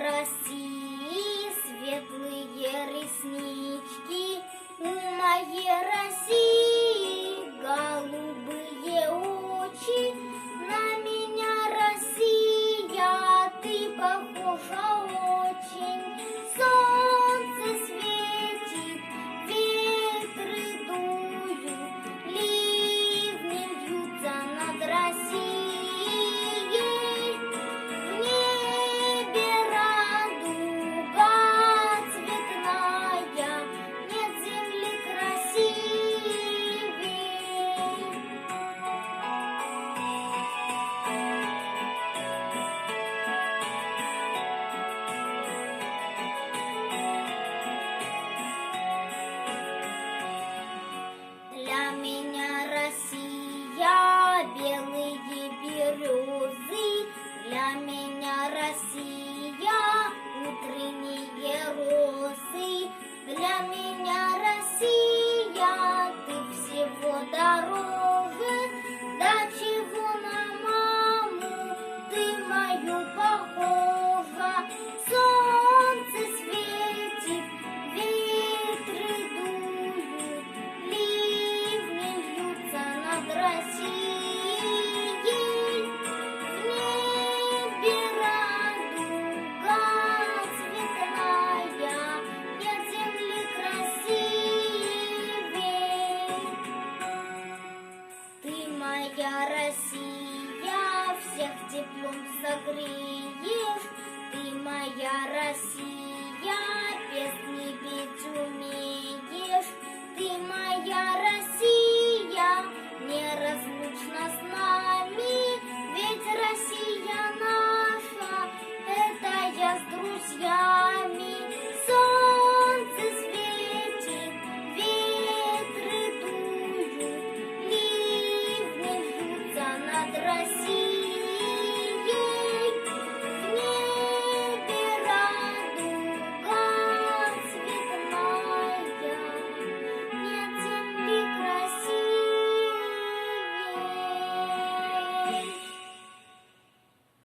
России светлые реснички, у моей России голубые очи. На меня, Россия, ты похожа очень. Солнце светит, ветры дуют, ливни льются над Россией. В небе радуга цветная, нет земли красивей. Для меня Россия белые березы, для меня Россия утренние росы, для меня Россия ты всего дороже. До чего на маму ты мою похожа? Солнце светит, ветры дуют, ливни льются над Россией. В небе радуга цветная, нет земли красивей. Ты моя Россия, всех теплом согреешь, ты моя Россия.